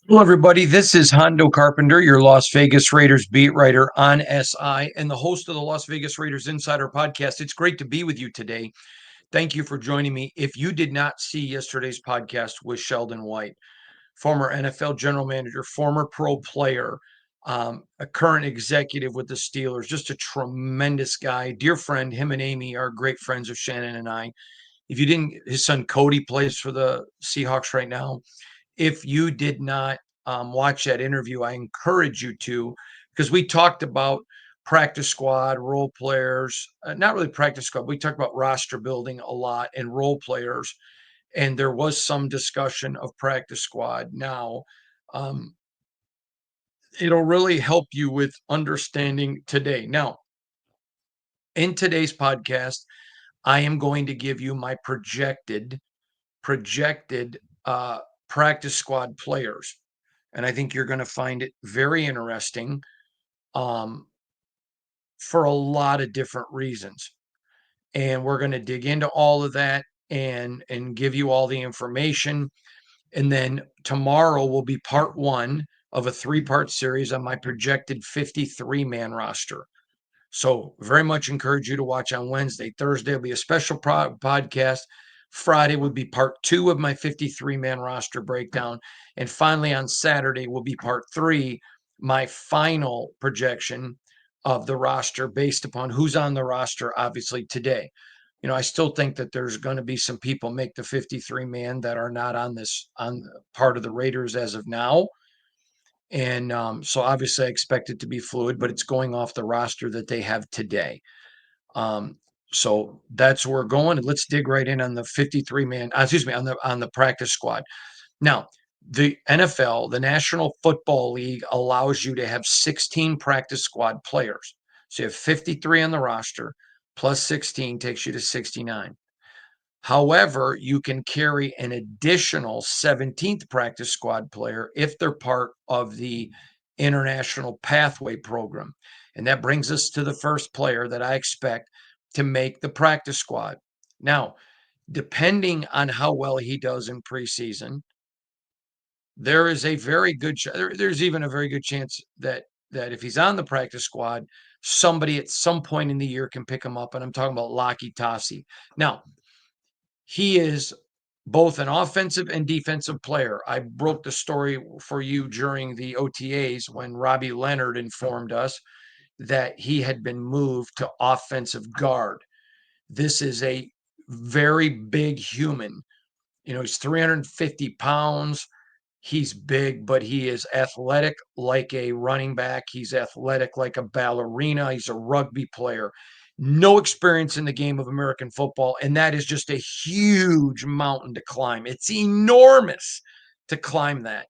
Hello, everybody. This is Hondo Carpenter, your Las Vegas Raiders beat writer on SI and the host of the Las Vegas Raiders Insider Podcast. It's great to be with you today. Thank you for joining me. If you did not see yesterday's podcast with Sheldon White, former NFL general manager, former pro player, a current executive with the Steelers, just a tremendous guy, dear friend. Him and Amy are great friends of Shannon and I. If you didn't, his son Cody plays for the Seahawks right now. If you did not watch that interview, I encourage you to, because we talked about practice squad, role players, not really practice squad. We talked about roster building a lot and role players. And there was some discussion of practice squad. Now, um, it'll really help you with understanding today. Now, in today's podcast, I am going to give you my projected uh, practice squad players. And I think you're going to find it very interesting um, for a lot of different reasons. And we're going to dig into all of that and give you all the information. And then tomorrow will be part one of a three-part series on my projected 53-man roster. So very much encourage you to watch on Wednesday. Thursday will be a special podcast. Friday would be part two of my 53-man roster breakdown. And finally on Saturday will be part three, my final projection of the roster based upon who's on the roster, obviously, today. I still think that there's going to be some people make the 53-man that are not on part of the Raiders as of now. And so obviously I expect it to be fluid, but it's going off the roster that they have today. Um, so that's where we're going. And let's dig right in on the 53-man, excuse me, on the practice squad. Now, the NFL, the National Football League, allows you to have 16 practice squad players. So you have 53 on the roster, plus 16 takes you to 69. However, you can carry an additional 17th practice squad player if they're part of the International Pathway Program. And that brings us to the first player that I expect to make the practice squad. Now, depending on how well he does in preseason, there is a very good there's even a very good chance that if he's on the practice squad, somebody at some point in the year can pick him up. And I'm talking about Locky Tasi. Now, he is both an offensive and defensive player. I broke the story for you during the OTAs when Robbie Leonard informed us that he had been moved to offensive guard. This is a very big human. He's 350 pounds. He's big, but he is athletic like a running back. He's athletic like a ballerina. He's a rugby player. No experience in the game of American football. And that is just a huge mountain to climb. It's enormous to climb that.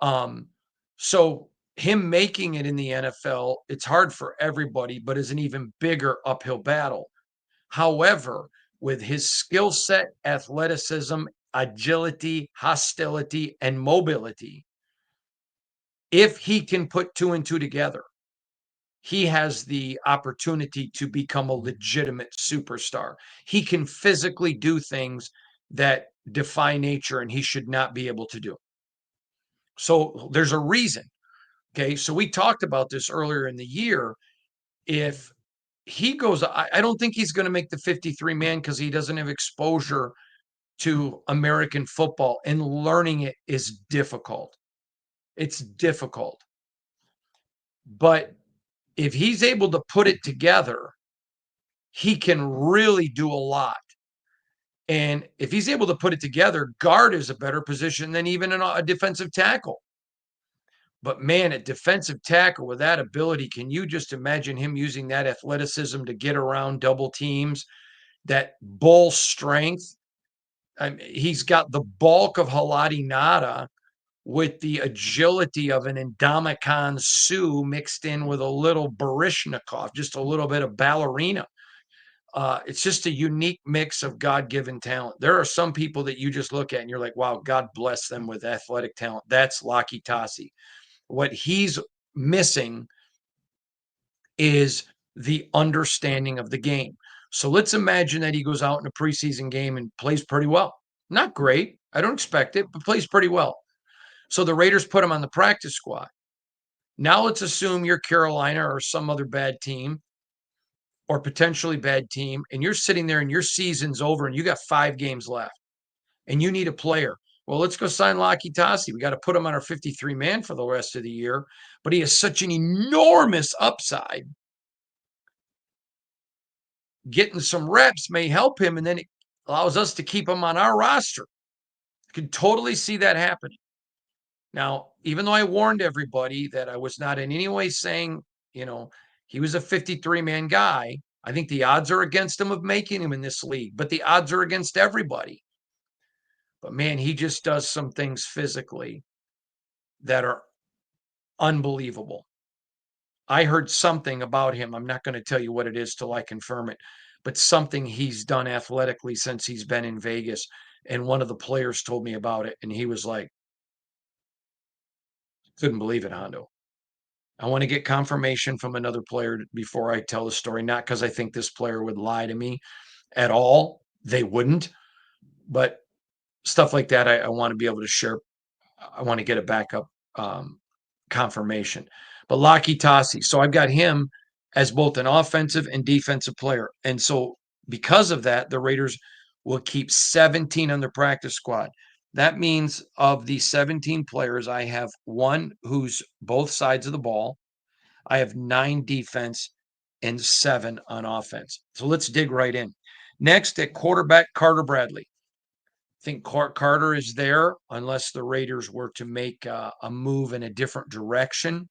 Um, so him making it in the NFL, it's hard for everybody, but is an even bigger uphill battle. However, with his skill set, athleticism, agility, hostility, and mobility, if he can put two and two together, he has the opportunity to become a legitimate superstar. He can physically do things that defy nature and he should not be able to do. So there's a reason. Okay. So we talked about this earlier in the year. If he goes, I don't think he's going to make the 53-man because he doesn't have exposure to American football, and learning it is difficult. It's difficult. But if he's able to put it together, he can really do a lot. And if he's able to put it together, guard is a better position than even a defensive tackle. But man, a defensive tackle with that ability, can you just imagine him using that athleticism to get around double teams, that bull strength? He's got the bulk of Halati Nada with the agility of an Indomitian Sue mixed in with a little Barishnikov, just a little bit of ballerina. It's just a unique mix of God-given talent. There are some people that you just look at and you're like, wow, God bless them with athletic talent. That's Locky Tasi. What he's missing is the understanding of the game. So let's imagine that he goes out in a preseason game and plays pretty well. Not great. I don't expect it, but plays pretty well. So the Raiders put him on the practice squad. Now let's assume you're Carolina or some other bad team or potentially bad team, and you're sitting there and your season's over and you got 5 games left and you need a player. Well, let's go sign Locky Tasi. We got to put him on our 53 man for the rest of the year, but he has such an enormous upside. Getting some reps may help him, and then it allows us to keep him on our roster. I can totally see that happening. Now, even though I warned everybody that I was not in any way saying, he was a 53 man guy, I think the odds are against him of making him in this league, but the odds are against everybody. But man, he just does some things physically that are unbelievable. I heard something about him. I'm not going to tell you what it is till I confirm it, but something he's done athletically since he's been in Vegas. And one of the players told me about it, and he was like, couldn't believe it, Hondo. I want to get confirmation from another player before I tell the story, not because I think this player would lie to me at all. They wouldn't, but stuff like that, I want to be able to share. I want to get a backup confirmation. But Locky Tasi, so I've got him as both an offensive and defensive player. And so because of that, the Raiders will keep 17 on their practice squad. That means of the 17 players, I have one who's both sides of the ball. I have 9 defense and 7 on offense. So let's dig right in. Next at quarterback, Carter Bradley. I think Carter is there unless the Raiders were to make a move in a different direction.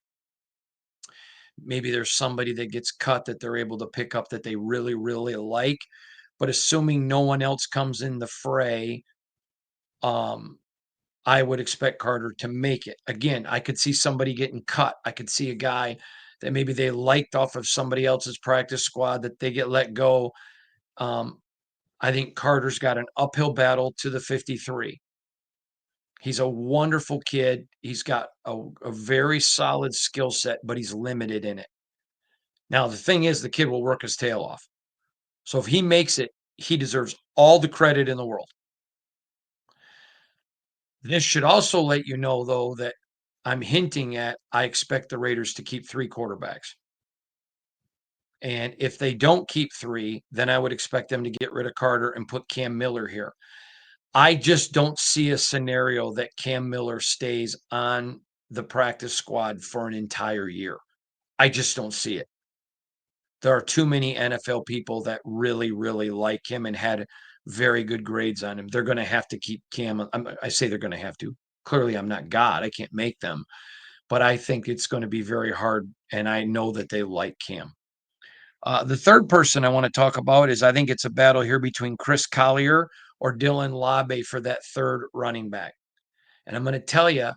Maybe there's somebody that gets cut that they're able to pick up that they really, really like. But assuming no one else comes in the fray, I would expect Carter to make it. Again, I could see somebody getting cut. I could see a guy that maybe they liked off of somebody else's practice squad that they get let go. I think Carter's got an uphill battle to the 53. He's a wonderful kid. He's got a very solid skill set, but he's limited in it. Now, the thing is, the kid will work his tail off. So if he makes it, he deserves all the credit in the world. This should also let you know, though, that I'm hinting at I expect the Raiders to keep 3 quarterbacks. And if they don't keep 3, then I would expect them to get rid of Carter and put Cam Miller here. I just don't see a scenario that Cam Miller stays on the practice squad for an entire year. I just don't see it. There are too many NFL people that really, really like him and had very good grades on him. They're going to have to keep Cam. I say they're going to have to. Clearly, I'm not God. I can't make them. But I think it's going to be very hard. And I know that they like Cam. The third person I want to talk about is I think it's a battle here between Chris Collier or Dylan Labe for that third running back. And I'm going to tell you,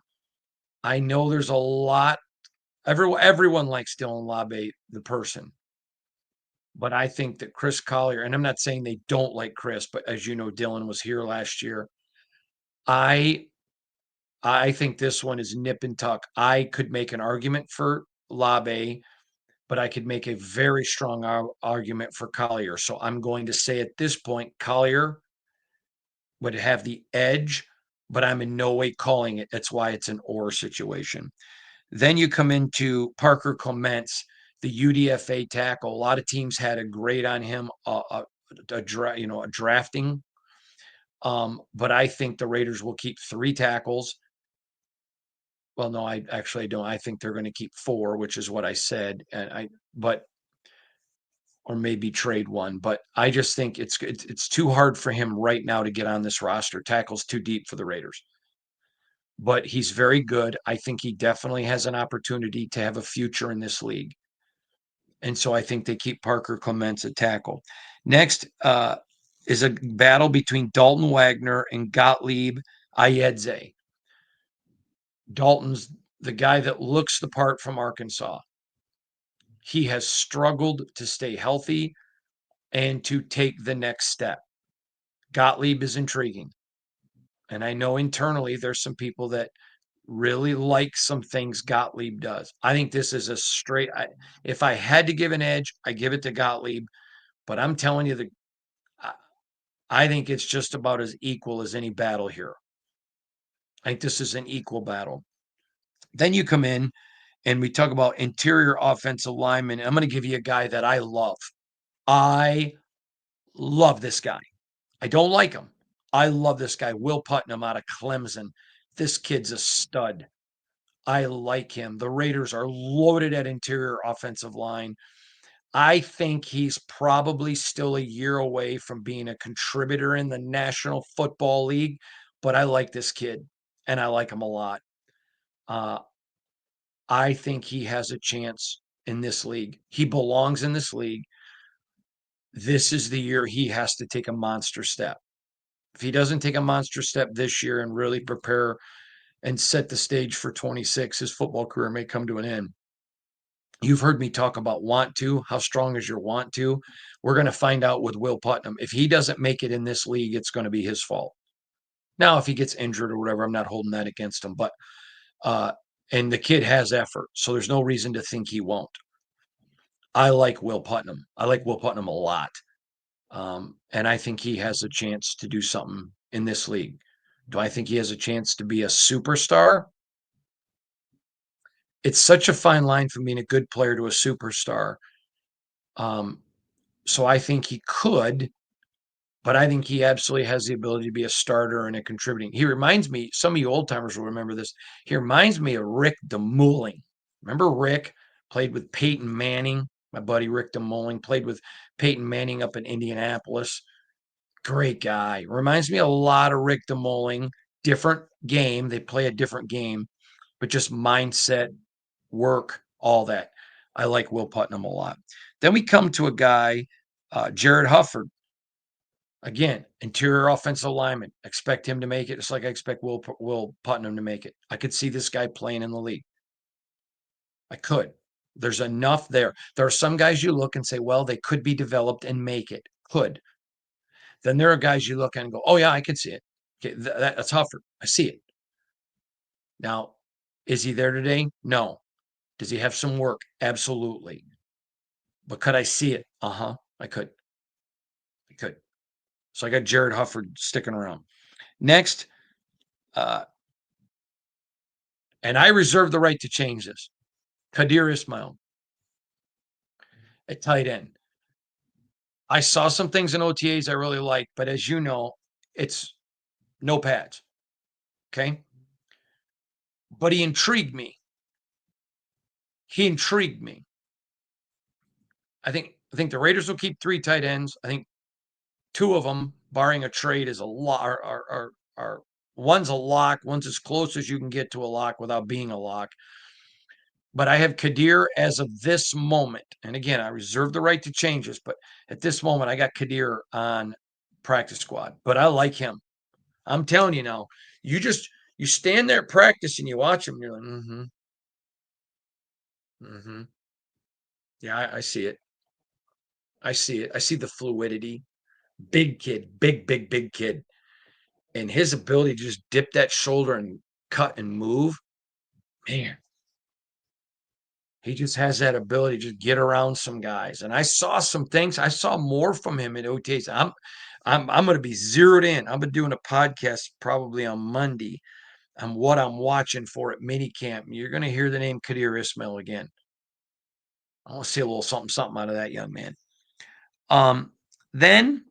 I know there's a lot. Everyone likes Dylan Labe, the person. But I think that Chris Collier, and I'm not saying they don't like Chris, but as you know, Dylan was here last year. I I think this one is nip and tuck. I could make an argument for Labe, but I could make a very strong argument for Collier. So I'm going to say at this point, Collier would have the edge, but I'm in no way calling it. That's why it's an or situation. Then you come into Parker Clements, the UDFA tackle. A lot of teams had a grade on him, a drafting. But I think the Raiders will keep 3 tackles. Well, no, I actually don't. I think they're going to keep 4, which is what I said, or maybe trade 1. But I just think it's too hard for him right now to get on this roster. Tackle's too deep for the Raiders. But he's very good. I think he definitely has an opportunity to have a future in this league. And so I think they keep Parker Clements at tackle. Next is a battle between Dalton Wagner and Gottlieb Ayedze. Dalton's the guy that looks the part from Arkansas. He has struggled to stay healthy and to take the next step. Gottlieb is intriguing. And I know internally there's some people that really like some things Gottlieb does. I think this is a straight, if I had to give an edge, I give it to Gottlieb. But I'm telling you, I think it's just about as equal as any battle here. I think this is an equal battle. Then you come in and we talk about interior offensive linemen. I'm going to give you a guy that I love. I love this guy. I don't like him. I love this guy, Will Putnam out of Clemson. This kid's a stud. I like him. The Raiders are loaded at interior offensive line. I think he's probably still a year away from being a contributor in the National Football League, but I like this kid and I like him a lot. Uh, I think he has a chance in this league. He belongs in this league. This is the year he has to take a monster step. If he doesn't take a monster step this year and really prepare and set the stage for 26, his football career may come to an end. You've heard me talk about want to. How strong is your want to? We're going to find out with Will Putnam. If he doesn't make it in this league, it's going to be his fault. Now, if he gets injured or whatever, I'm not holding that against him. But uh, and the kid has effort, so there's no reason to think he won't. I like Will Putnam. I like Will Putnam a lot, and I think he has a chance to do something in this league. Do I think he has a chance to be a superstar? It's such a fine line from being a good player to a superstar. Um, so I think he could, but I think he absolutely has the ability to be a starter and a contributing. He reminds me, some of you old timers will remember this. He reminds me of Rick DeMooling. Remember Rick played with Peyton Manning? My buddy Rick DeMooling played with Peyton Manning up in Indianapolis. Great guy. Reminds me a lot of Rick DeMooling. Different game. They play a different game, but just mindset, work, all that. I like Will Putnam a lot. Then we come to a guy, Jared Hufford. Again, interior offensive lineman. Expect him to make it. It's like I expect Will Putnam to make it. I could see this guy playing in the league. I could. There's enough there. There are some guys you look and say, well, they could be developed and make it. Could. Then there are guys you look at and go, oh, yeah, I can see it. Okay, that's Hufford. I see it. Now, is he there today? No. Does he have some work? Absolutely. But could I see it? Uh-huh. I could. I could. So I got Jared Hufford sticking around. Next, uh, and I reserve the right to change this. Kadir Ismail at tight end. I saw some things in OTAs I really like, but as you know, it's no pads. Okay. But he intrigued me. He intrigued me. I think the Raiders will keep three tight ends. I think two of them, barring a trade, is a lot. Are one's a lock. One's as close as you can get to a lock without being a lock. But I have Kadir as of this moment. And again, I reserve the right to change this, but at this moment, I got Kadir on practice squad. But I like him. I'm telling you now, you stand there at practice and you watch him, and you're like, mm-hmm, mm-hmm. Yeah, I see it. I see it. I see the fluidity. Big kid, big kid. And his ability to just dip that shoulder and cut and move, man, he just has that ability to just get around some guys. And I saw some things. I saw more from him in OTAs. I'm going to be zeroed in. I've been doing a podcast probably on Monday on what I'm watching for at minicamp. You're going to hear the name Kadir Ismail again. I want to see a little something out of that young man. Then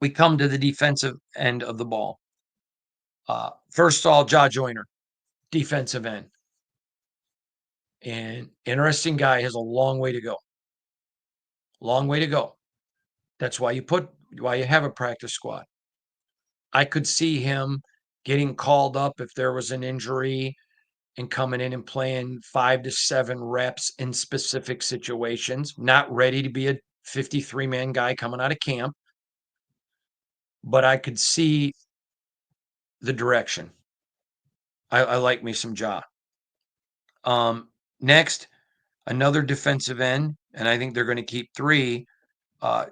we come to the defensive end of the ball. First of all, Jaw Joyner, defensive end. And interesting guy, has a long way to go. Long way to go. That's why you have a practice squad. I could see him getting called up if there was an injury and coming in and playing 5 to 7 reps in specific situations. Not ready to be a 53-man guy coming out of camp, but I could see the direction. I like me some Jaw. Next, another defensive end, and I think they're going to keep 3.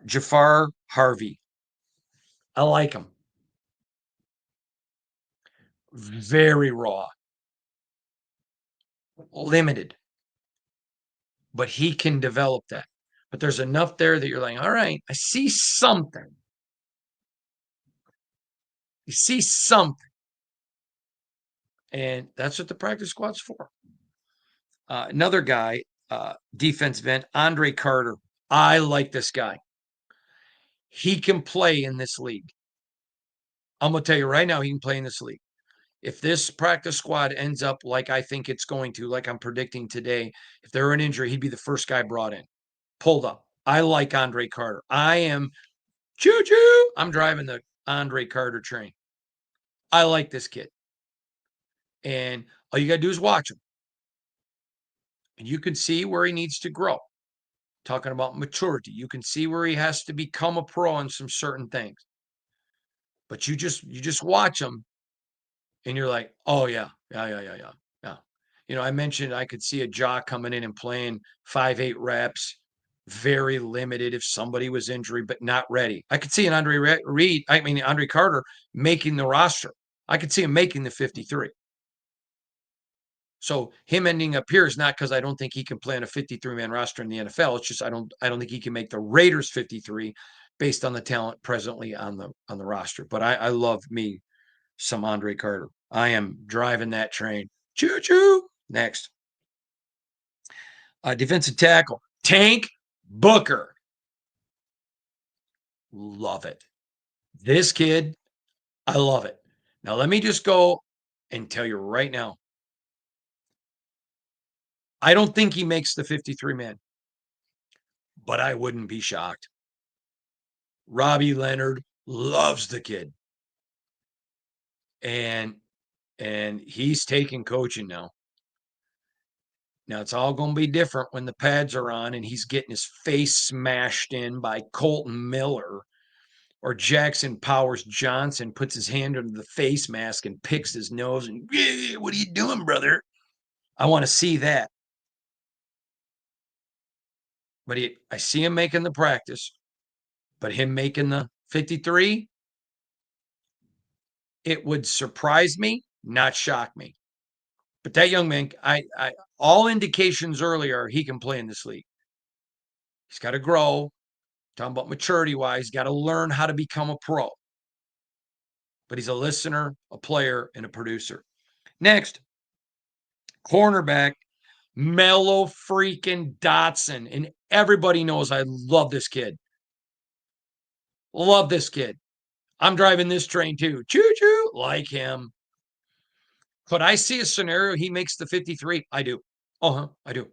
Jafar Harvey. I like him. Very raw, limited, but he can develop that. But there's enough there that you're like, all right, I see something. You see something. And that's what the practice squad's for. Another guy, defensive end, Andre Carter. I like this guy. He can play in this league. I'm going to tell you right now, he can play in this league. If this practice squad ends up like I think it's going to, like I'm predicting today, if there were an injury, he'd be the first guy brought in, pulled up. I like Andre Carter. I am choo choo. I'm driving the Andre Carter train. I like this kid. And all you got to do is watch him. And you can see where he needs to grow. Talking about maturity, you can see where he has to become a pro on some certain things. But you just watch him and you're like, oh yeah. I mentioned I could see a jock coming in and playing 5-8 reps, very limited if somebody was injured, but not ready. I could see an Andre Carter making the roster. I could see him making the 53. So him ending up here is not because I don't think he can play on a 53-man roster in the NFL. It's just I don't think he can make the Raiders 53 based on the talent presently on the roster. But I love me some Andre Carter. I am driving that train. Choo choo. Next. Defensive tackle, Tank Booker. Love it. This kid, I love it. Now, let me just go and tell you right now. I don't think he makes the 53 man, but I wouldn't be shocked. Robbie Leonard loves the kid. And he's taking coaching now. Now it's all going to be different when the pads are on and he's getting his face smashed in by Colton Miller or Jackson Powers Johnson puts his hand under the face mask and picks his nose and, what are you doing, brother? I want to see that. But I see him making the practice, but him making the 53, it would surprise me, not shock me. But that young man, all indications earlier, he can play in this league. He's got to grow. Talking about maturity wise, got to learn how to become a pro. But he's a listener, a player, and a producer. Next, cornerback, Mellow freaking Dotson. And everybody knows I love this kid. Love this kid. I'm driving this train too. Choo choo. Like him. Could I see a scenario he makes the 53? I do. I do.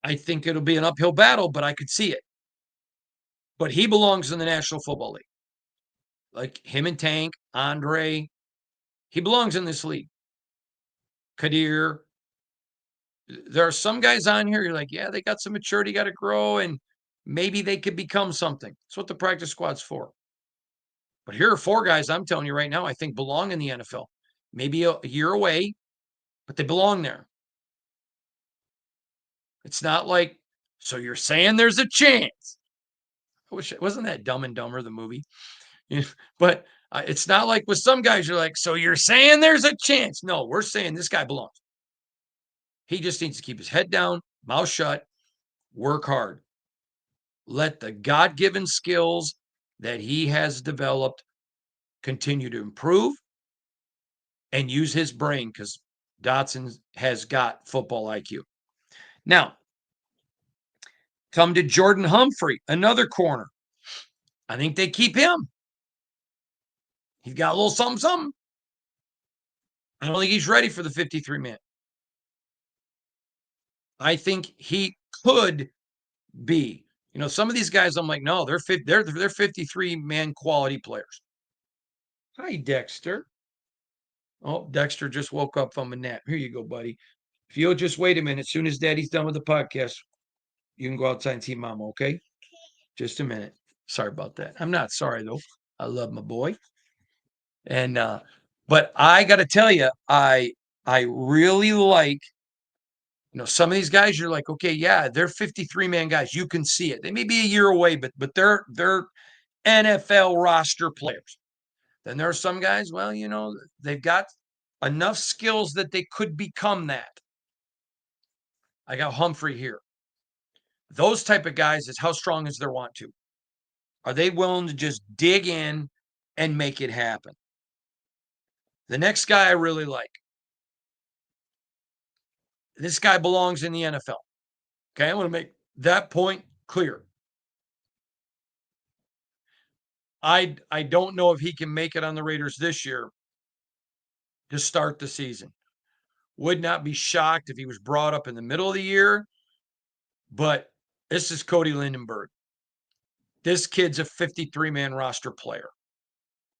I think it'll be an uphill battle, but I could see it. But he belongs in the National Football League. Like him and Tank, Andre, he belongs in this league. Kadir. There are some guys on here, you're like, yeah, they got some maturity, got to grow, and maybe they could become something. That's what the practice squad's for. But here are 4 guys I'm telling you right now I think belong in the NFL. Maybe a year away, but they belong there. It's not like, so you're saying there's a chance. I wish it wasn't that Dumb and Dumber, the movie. But it's not like with some guys, you're like, so you're saying there's a chance. No, we're saying this guy belongs. He just needs to keep his head down, mouth shut, work hard. Let the God-given skills that he has developed continue to improve and use his brain because Dotson has got football IQ. Now, come to Jordan Humphrey, another corner. I think they keep him. He's got a little something, something. I don't think he's ready for the 53 man. I think he could be. Some of these guys, I'm like, no, they're 53 man quality players. Hi, Dexter. Oh, Dexter just woke up from a nap. Here you go, buddy. If you'll just wait a minute, as soon as Daddy's done with the podcast, you can go outside and see Mama, okay? Just a minute. Sorry about that. I'm not sorry though. I love my boy. And but I got to tell you, I really like some of these guys. You're like, okay, yeah, they're 53 man guys. You can see it. They may be a year away, but they're NFL roster players. Then there are some guys. Well, they've got enough skills that they could become that. I got Humphrey here. Those type of guys is how strong is their want to. Are they willing to just dig in and make it happen? The next guy I really like. This guy belongs in the NFL. Okay, I want to make that point clear. I don't know if he can make it on the Raiders this year to start the season. Would not be shocked if he was brought up in the middle of the year, but this is Cody Lindenberg. This kid's a 53-man roster player.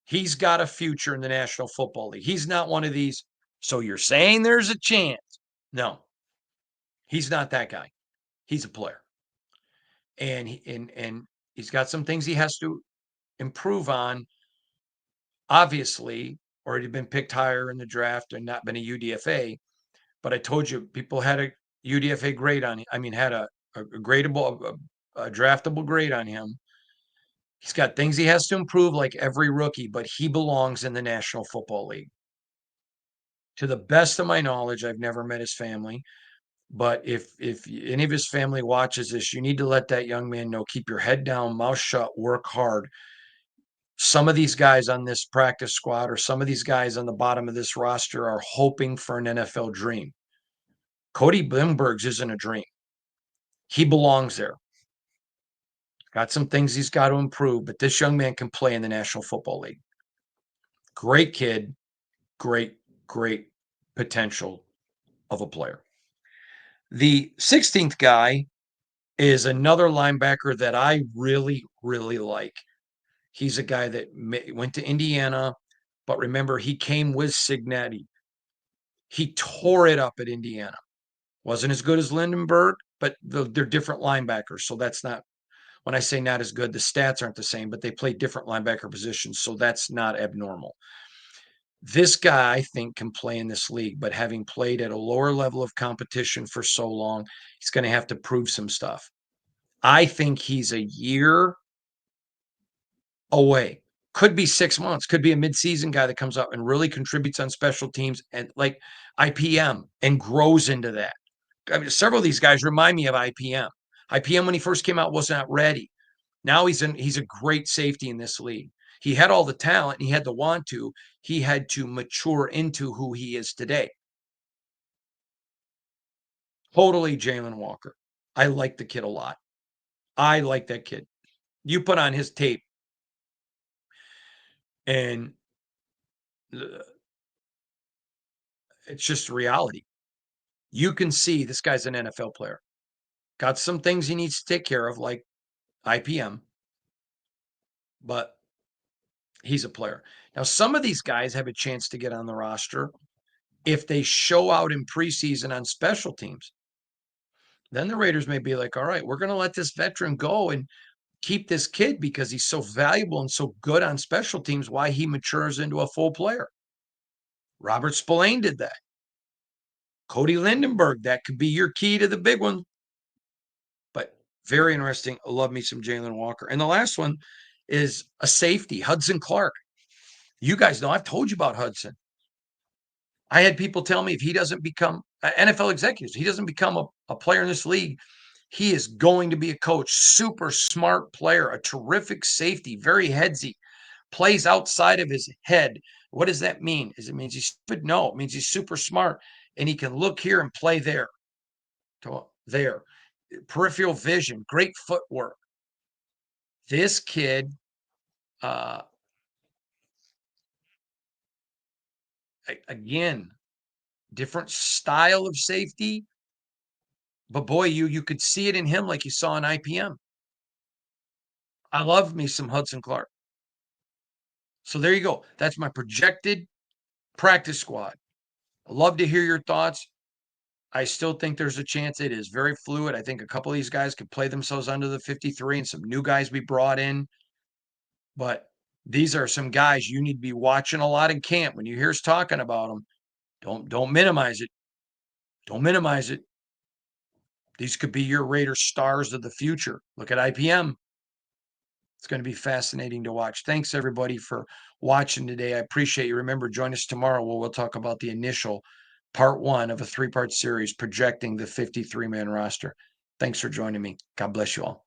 He's got a future in the National Football League. He's not one of these, so you're saying there's a chance. No, he's not that guy. He's a player. And he's got some things he has to improve on, obviously, or he'd been picked higher in the draft and not been a UDFA. But I told you, people had a UDFA grade on him. I mean, had a gradable, a draftable grade on him. He's got things he has to improve like every rookie, but he belongs in the National Football League. To the best of my knowledge, I've never met his family, but if any of his family watches this, you need to let that young man know, keep your head down, mouth shut, work hard. Some of these guys on this practice squad or some of these guys on the bottom of this roster are hoping for an NFL dream. Cody Blimberg's isn't a dream. He belongs there. Got some things he's got to improve, but this young man can play in the National Football League. Great kid, great, great potential of a player. The 16th guy is another linebacker that I really, really like. He's a guy that went to Indiana, but remember, he came with Signetti. He tore it up at Indiana. Wasn't as good as Lindenberg, but they're different linebackers. So that's not, when I say not as good, the stats aren't the same, but they play different linebacker positions. So that's not abnormal. This guy, I think, can play in this league, but having played at a lower level of competition for so long, he's going to have to prove some stuff. I think he's a year away. Could be 6 months, could be a midseason guy that comes up and really contributes on special teams and like IPM and grows into that. I mean, several of these guys remind me of IPM. IPM, when he first came out, was not ready. Now he's a great safety in this league. He had all the talent, he had the want to. He had to mature into who he is today. Totally Jalen Walker. I like the kid a lot. I like that kid. You put on his tape, and it's just reality. You can see this guy's an NFL player. Got some things he needs to take care of, like IPM, but he's a player. Now, some of these guys have a chance to get on the roster if they show out in preseason on special teams. Then the Raiders may be like, all right, we're going to let this veteran go and keep this kid because he's so valuable and so good on special teams, why he matures into a full player. Robert Spillane did that. Cody Lindenberg, that could be your key to the big one. But very interesting. I love me some Jalen Walker. And the last one is a safety, Hudson Clark. You guys know I've told you about Hudson. I had people tell me if he doesn't become NFL executives, he doesn't become a player in this league, he is going to be a coach. Super smart player, a terrific safety, very headsy, plays outside of his head. What does that mean? Does it mean he's stupid? No, it means he's super smart and he can look here and play there. There. Peripheral vision, great footwork. This kid, uh, again, different style of safety, but boy, you could see it in him like you saw in IPM. I love me some Hudson Clark. So there you go. That's my projected practice squad. I'd love to hear your thoughts. I still think there's a chance. It is very fluid. I think a couple of these guys could play themselves under the 53 and some new guys be brought in. But these are some guys you need to be watching a lot in camp. When you hear us talking about them, don't minimize it. Don't minimize it. These could be your Raider stars of the future. Look at IPM. It's going to be fascinating to watch. Thanks, everybody, for watching today. I appreciate you. Remember, join us tomorrow where we'll talk about the initial part one of a three-part series projecting the 53-man roster. Thanks for joining me. God bless you all.